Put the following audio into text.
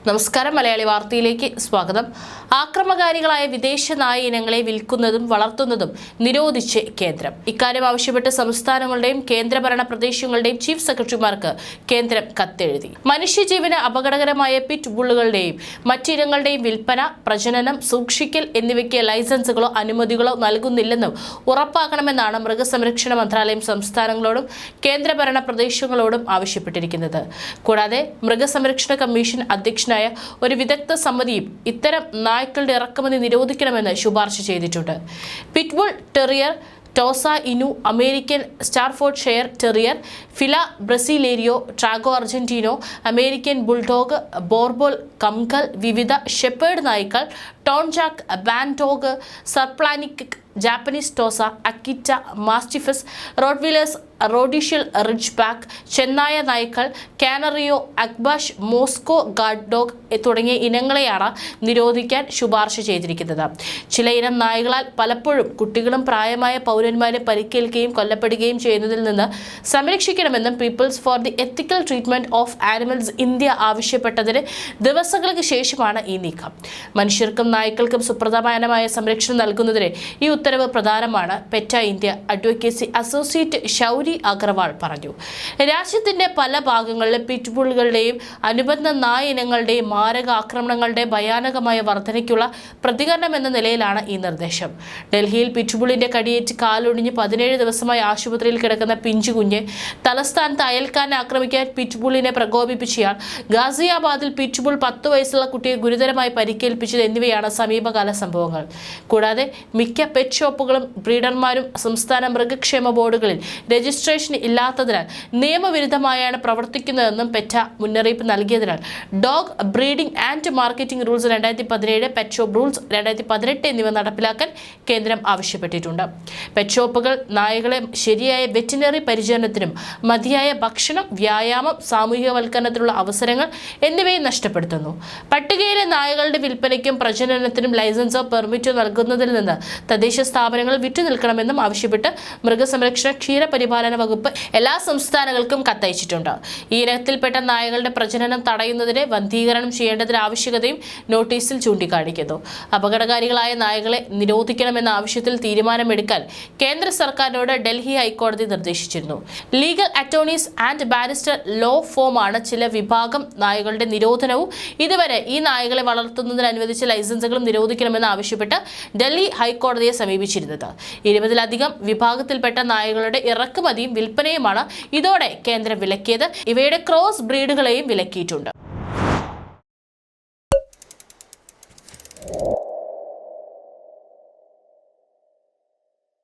നമസ്കാരം. മലയാളി വാർത്തയിലേക്ക് സ്വാഗതം. ആക്രമണകാരികളായ വിദേശ നായ ഇനങ്ങളെ വിൽക്കുന്നതും വളർത്തുന്നതും നിരോധിച്ച് കേന്ദ്രം. ഇക്കാര്യം ആവശ്യപ്പെട്ട് സംസ്ഥാനങ്ങളുടെയും കേന്ദ്രഭരണ പ്രദേശങ്ങളുടെയും ചീഫ് സെക്രട്ടറിമാർക്ക് കേന്ദ്രം കത്തെഴുതി. മനുഷ്യജീവന് അപകടകരമായ പിറ്റ് ബുള്ളുകളുടെയും മറ്റിനങ്ങളുടെയും വിൽപ്പന, പ്രജനനം, സൂക്ഷിക്കൽ എന്നിവയ്ക്ക് ലൈസൻസുകളോ അനുമതികളോ നൽകുന്നില്ലെന്നും ഉറപ്പാക്കണമെന്നാണ് മൃഗസംരക്ഷണ മന്ത്രാലയം സംസ്ഥാനങ്ങളോടും കേന്ദ്രഭരണ പ്രദേശങ്ങളോടും ആവശ്യപ്പെട്ടിരിക്കുന്നത്. കൂടാതെ മൃഗസംരക്ഷണ കമ്മീഷൻ അധ്യക്ഷനായ ഒരു വിദഗ്ധ സമിതിയും ഇത്തരം നായ്ക്കളുടെ ഇറക്കുമതി നിരോധിക്കണമെന്ന് ശുപാർശ ചെയ്തിട്ടുണ്ട്. Pit bull terrier, tosa inu, American Staffordshire terrier, fila Brasileiro, dogo Argentino, American bulldog, Boerboel Kangal, വിവിധ ഷെപ്പേർഡ് നായ്ക്കൾ, ടോൺജാക്ക്, ബാൻഡോഗ്, സർപ്ലാനിക്, ജാപ്പനീസ് ടോസ, അക്കിറ്റ, മാസ്റ്റിഫസ്, റോഡ്വീലേഴ്സ്, റോഡിഷ്യൽ റിഡ്ജ്ബാക്ക്, ചെന്നായ നായ്ക്കൾ, കാനറിയോ, അക്ബാഷ്, മോസ്കോ ഗാർഡ് ഡോഗ് തുടങ്ങിയ ഇനങ്ങളെയാണ് നിരോധിക്കാൻ ശുപാർശ ചെയ്തിരിക്കുന്നത്. ചില ഇനം നായകളാൽ പലപ്പോഴും കുട്ടികളും പ്രായമായ പൗരന്മാരെ പരിക്കേൽക്കുകയും കൊല്ലപ്പെടുകയും ചെയ്യുന്നതിൽ നിന്ന് സംരക്ഷിക്കണമെന്നും people for the ethical treatment of animals India ആവശ്യപ്പെട്ടതിന് ദിവസങ്ങൾക്ക് ശേഷമാണ് ഈ നീക്കം. മനുഷ്യർക്കും നായ്ക്കൾക്കും സുപ്രധാനമായ സംരക്ഷണം നൽകുന്നതിന് ഈ ഉത്തരവ് പ്രധാനമാണ്. പെറ്റ India advocacy associate Shouri Agarwal പറഞ്ഞു. രാജ്യത്തിന്റെ പല ഭാഗങ്ങളിലെ പിറ്റ്ബുളുകളുടെയും അനുബന്ധ നായ ഇനങ്ങളുടെയും മാരക ആക്രമണങ്ങളുടെ ഭയാനകമായ വർധനയ്ക്കുള്ള പ്രതികരണം എന്ന നിലയിലാണ് ഈ നിർദ്ദേശം. ഡൽഹിയിൽ പിറ്റ്ബുളിന്റെ കടിയേറ്റ് കാലൊടിഞ്ഞ് 17 ദിവസമായി ആശുപത്രിയിൽ കിടക്കുന്ന പിഞ്ചുകുഞ്ഞ്, തലസ്ഥാനത്ത് അയൽക്കാരനെ ആക്രമിക്കാൻ പിറ്റ്ബുളിനെ പ്രകോപിപ്പിച്ചയാൾ, ഗാസിയാബാദിൽ പിറ്റ്ബുൾ 10 വയസ്സുള്ള കുട്ടിയെ ഗുരുതരമായി പരിക്കേൽപ്പിച്ചത് എന്നിവയാണ് സമീപകാല സംഭവങ്ങൾ. കൂടാതെ മിക്ക പെറ്റ് ഷോപ്പുകളും ബ്രീഡർമാരും സംസ്ഥാന മൃഗക്ഷേമ ബോർഡുകളിൽ രജിസ്ട്രേഷൻ ഇല്ലാത്തതിനാൽ നിയമവിരുദ്ധമായാണ് പ്രവർത്തിക്കുന്നതെന്നും പെറ്റ മുന്നറിയിപ്പ് നൽകിയതിനാൽ dog breeding and marketing rules 2017, pet shop rules 2018 എന്നിവ നടപ്പിലാക്കാൻ കേന്ദ്രം ആവശ്യപ്പെട്ടിട്ടുണ്ട്. പെറ്റ് ഷോപ്പുകൾ നായകളെ ശരിയായ വെറ്റിനറി പരിചരണത്തിനും മതിയായ ഭക്ഷണം, വ്യായാമം, സാമൂഹികവൽക്കരണത്തിനുള്ള അവസരങ്ങൾ എന്നിവയും നഷ്ടപ്പെടുത്തുന്നു. പട്ടികയിലെ നായകളുടെ വിൽപ്പനയ്ക്കും പ്രജനനത്തിനും ലൈസൻസോ പെർമിറ്റോ നൽകുന്നതിൽ നിന്ന് തദ്ദേശ സ്ഥാപനങ്ങൾ വിട്ടുനിൽക്കണമെന്നും ആവശ്യപ്പെട്ട് മൃഗസംരക്ഷണ ക്ഷീരപരിപാലന വകുപ്പ് എല്ലാ സംസ്ഥാനങ്ങൾക്കും കത്തയച്ചിട്ടുണ്ട്. ഈ ഇനത്തിൽപ്പെട്ട നായകളുടെ പ്രജനനം തടയുന്നതിന് വന്ധീകരണം ചെയ്യേണ്ടതിന്റെ ആവശ്യകതയും നോട്ടീസിൽ ചൂണ്ടിക്കാണിക്കുന്നു. അപകടകാരികളായ നായകളെ നിരോധിക്കണമെന്ന ആവശ്യത്തിൽ തീരുമാനമെടുക്കാൻ കേന്ദ്ര സർക്കാരിനോട് ഡൽഹി ഹൈക്കോടതി നിർദ്ദേശിച്ചിരുന്നു. Legal attorneys and barrister law ഫോമാണ് ചില വിഭാഗം നായകളുടെ നിരോധനവും ഇതുവരെ ഈ നായകളെ വളർത്തുന്നതിന് അനുവദിച്ച ലൈസൻസുകളും നിരോധിക്കണമെന്ന് ആവശ്യപ്പെട്ട് ഡൽഹി ഹൈക്കോടതിയെ സമീപിച്ചിരുന്നത്. 20-ലധികം വിഭാഗത്തിൽപ്പെട്ട നായകളുടെ ഇറക്കുമതിയും വിൽപ്പനയുമാണ് ഇതോടെ കേന്ദ്രം വിലക്കിയത്. ഇവയുടെ ക്രോസ് ബ്രീഡുകളെയും വിലക്കിയിട്ടുണ്ട്.